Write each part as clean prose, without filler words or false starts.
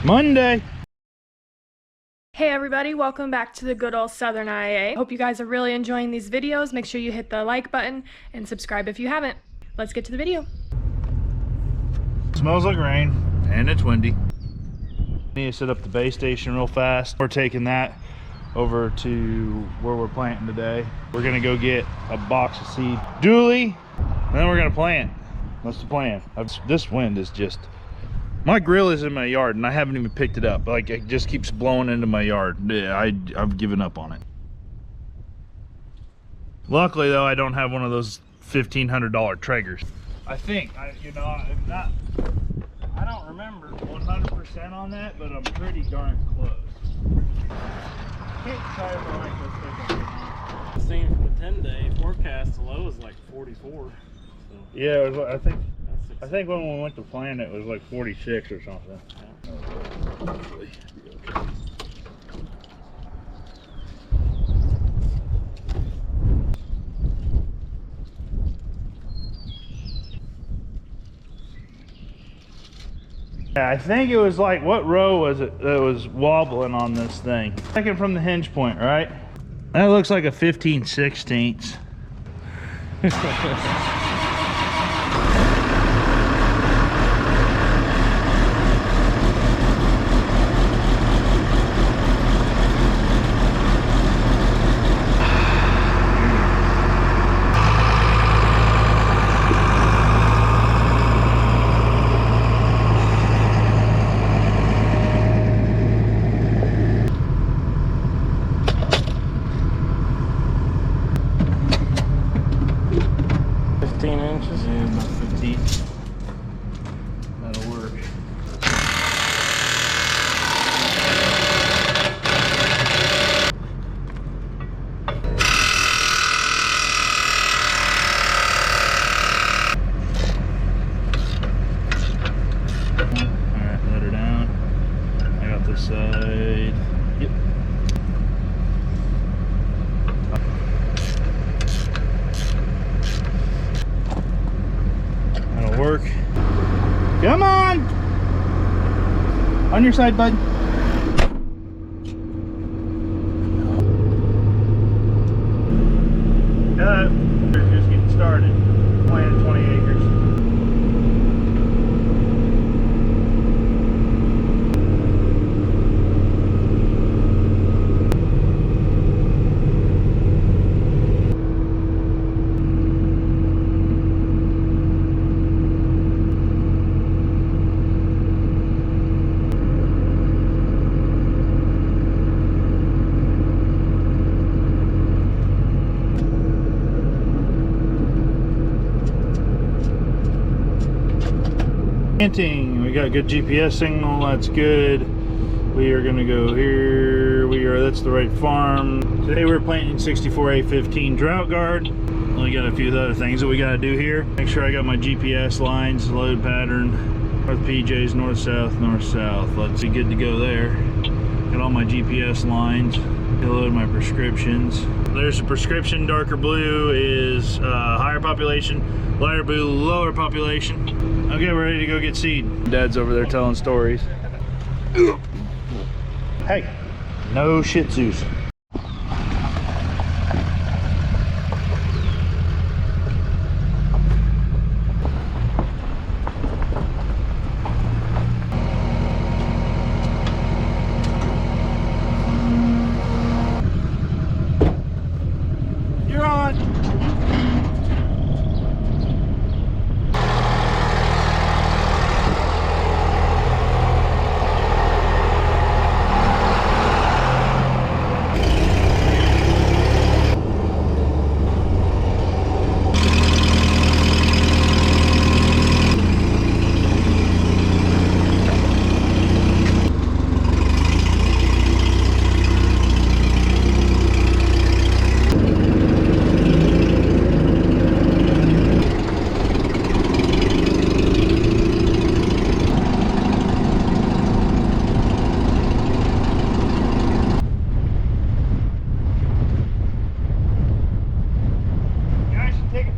Monday. Hey everybody, welcome back to the good old Southern IA. Hope you guys are really enjoying these videos. Make sure you hit the like button and subscribe if you haven't. Let's get to the video. Smells like rain and it's windy. Need to set up the base station real fast. We're taking that over to where we're planting today. We're gonna go get a box of seed, dually, and then we're gonna plant. That's the plan. This wind is just, my grill is in my yard and I haven't even picked it up. Like, it just keeps blowing into my yard. I've given up on it. Luckily though, I don't have one of those $1,500 Traegers. I think, I don't remember 100% on that, but I'm pretty darn close. Can't try if I like this thing. Seen from the 10-day forecast, the low is like 44. So. Yeah, it was, I think when we went to plant it was like 46 or something. Yeah, I think it was like, what row was it that was wobbling on this thing? Second from the hinge point, right? That looks like a 15/16. Side. Yep. That'll work. Come on! On your side, bud. We're just getting started. Planting 20 acres. We got good GPS signal, that's good. We are gonna go here. That's the right farm. Today we're planting 64A15 drought guard. We got a few other things that we gotta do here. Make sure I got my GPS lines, load pattern, north PJs, north south. Let's be good to go there. Got all my GPS lines. Load my prescriptions. There's a prescription. Darker blue is higher population, lighter blue lower population. Okay, we're ready to go get seed. Dad's over there telling stories. Hey, no Shih Tzus.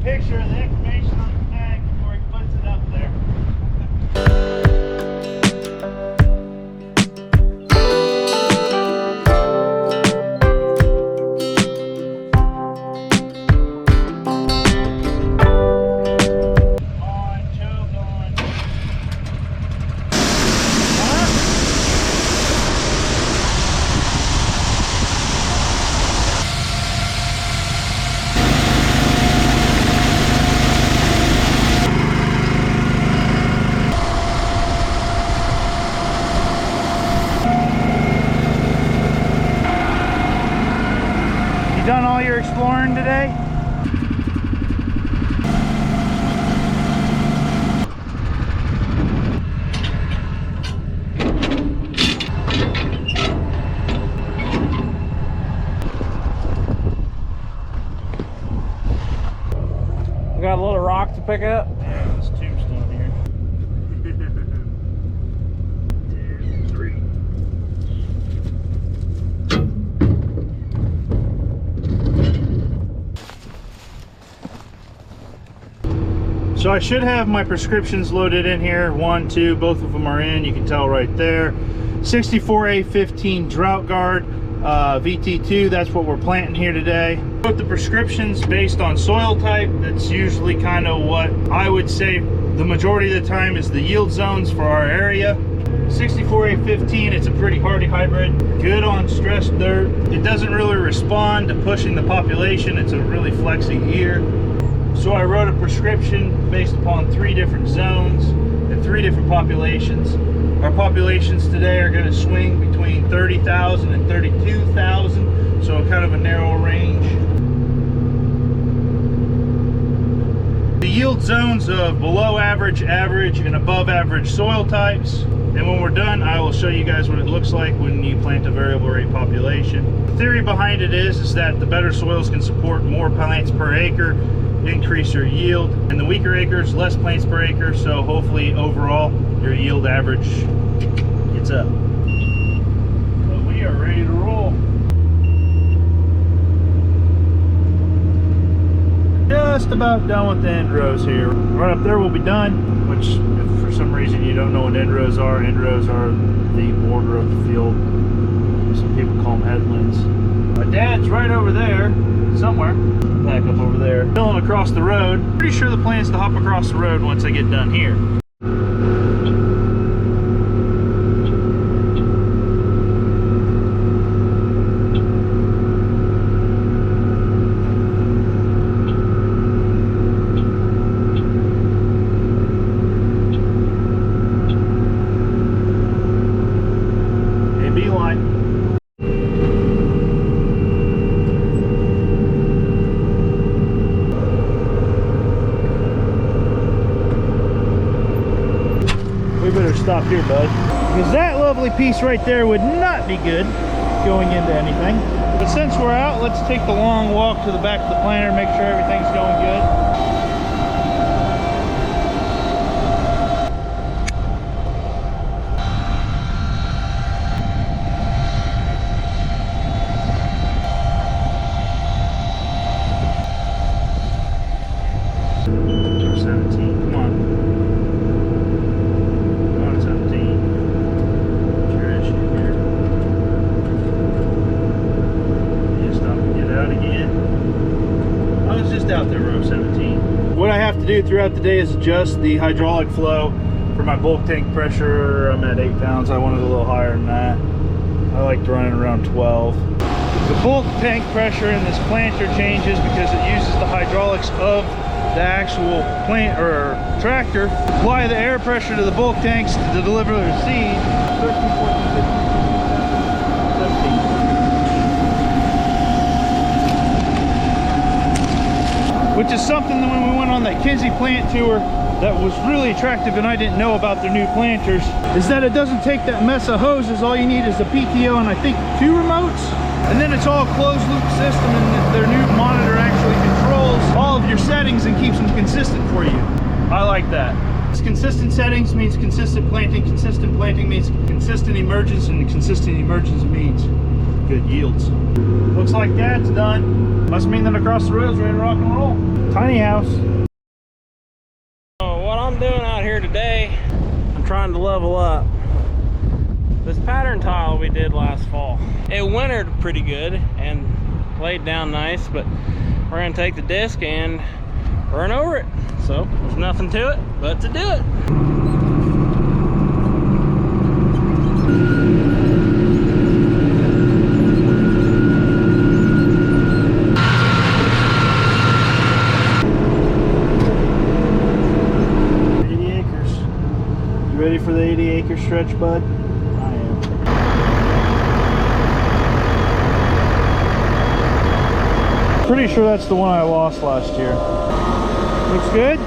picture of the information on the tag before he puts it up there. done all your exploring today? We got a little rock to pick up. Yeah, this tombstone here. 2, 3. So I should have my prescriptions loaded in here. 1, 2, both of them are in. You can tell right there. 64A15 drought guard, VT2. That's what we're planting here today. Put the prescriptions based on soil type. That's usually kind of what I would say the majority of the time is the yield zones for our area. 64A15, it's a pretty hardy hybrid, good on stressed dirt. It doesn't really respond to pushing the population. It's a really flexy ear. So I wrote a prescription based upon 3 different zones and 3 different populations. Our populations today are going to swing between 30,000 and 32,000, so kind of a narrow range. The yield zones of below average, average, and above average soil types. And when we're done, I will show you guys what it looks like when you plant a variable rate population. The theory behind it is that the better soils can support more plants per acre, increase your yield, and the weaker acres, less plants per acre, so hopefully overall your yield average gets up. So we are ready to roll. Just about done with the end rows here. Right up there will be done, which if for some reason you don't know what end rows are the border of the field. Some people call them headlands. My dad's right over there somewhere. Back up over there. Filling across the road. Pretty sure the plan is to hop across the road once I get done here. Stop here, bud, because that lovely piece right there would not be good going into anything. But since we're out, let's take the long walk to the back of the planter, make sure everything's going good. Throughout the day is adjust the hydraulic flow for my bulk tank pressure. I'm at 8 pounds. I wanted a little higher than that. I like to run it around 12. The bulk tank pressure in this planter changes because it uses the hydraulics of the actual plant or tractor. Apply the air pressure to the bulk tanks to deliver the seed. 13, 14, 15, 17. Which is something that when we went on that Kinsey plant tour that was really attractive and I didn't know about their new planters, is that it doesn't take that mess of hoses. All you need is the PTO and I think 2 remotes, and then it's all closed loop system, and their new monitor actually controls all of your settings and keeps them consistent for you. I like that. Consistent settings means consistent planting means consistent emergence, and consistent emergence means good yields. Looks like that's done. Must mean that across the road is ready to rock and roll. Tiny house. So what I'm doing out here today, I'm trying to level up. This pattern tile we did last fall, it wintered pretty good and laid down nice, but we're gonna take the disc and run over it. So there's nothing to it but to do it. Ready for the 80-acre stretch, bud? I am. Pretty sure that's the one I lost last year. Looks good.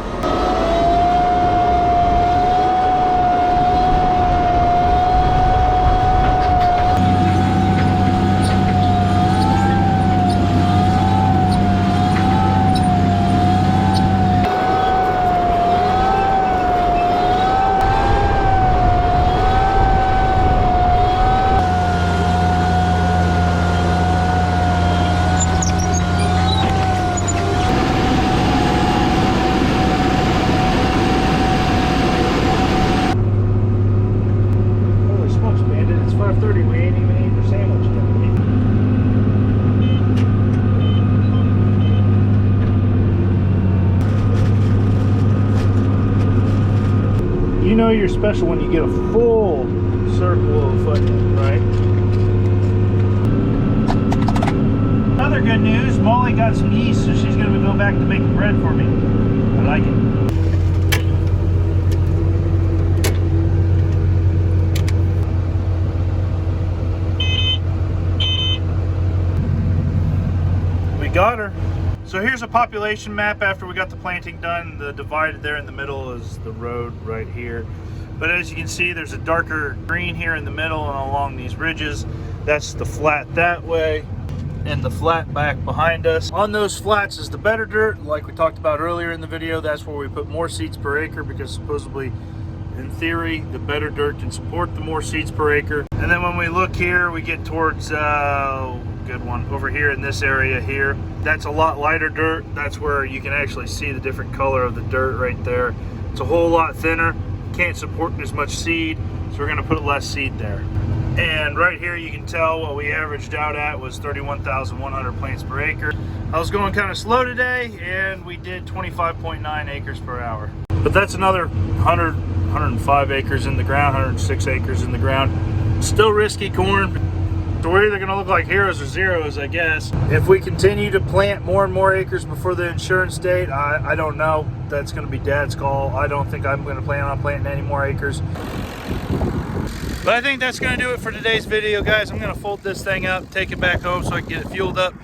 You know you're special when you get a full circle of footing, right? Other good news, Molly got some yeast, so she's going to go back to making bread for me. I like it. We got her. So here's a population map after we got the planting done. The divided there in the middle is the road right here. But as you can see, there's a darker green here in the middle and along these ridges. That's the flat that way and the flat back behind us. On those flats is the better dirt. Like we talked about earlier in the video, that's where we put more seeds per acre because supposedly, in theory, the better dirt can support the more seeds per acre. And then when we look here, we get towards good one over here in this area here. That's a lot lighter dirt. That's where you can actually see the different color of the dirt right there. It's a whole lot thinner, can't support as much seed, so we're going to put less seed there. And right here you can tell what we averaged out at was 31,100 plants per acre. I was going kind of slow today and we did 25.9 acres per hour. But that's another 105 acres in the ground, 106 acres in the ground. Still risky corn. So we're either going to look like heroes or zeros, I guess. If we continue to plant more and more acres before the insurance date, I don't know. That's going to be Dad's call. I don't think I'm going to plan on planting any more acres. But I think that's going to do it for today's video, guys. I'm going to fold this thing up, take it back home so I can get it fueled up,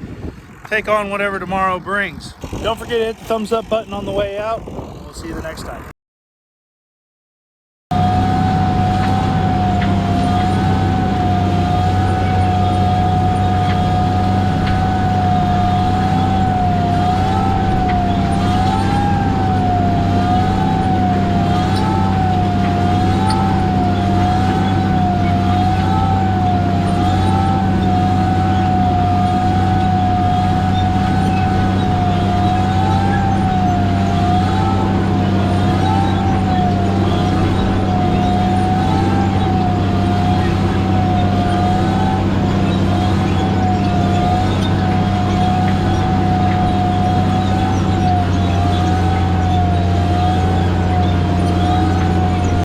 take on whatever tomorrow brings. Don't forget to hit the thumbs up button on the way out. We'll see you the next time.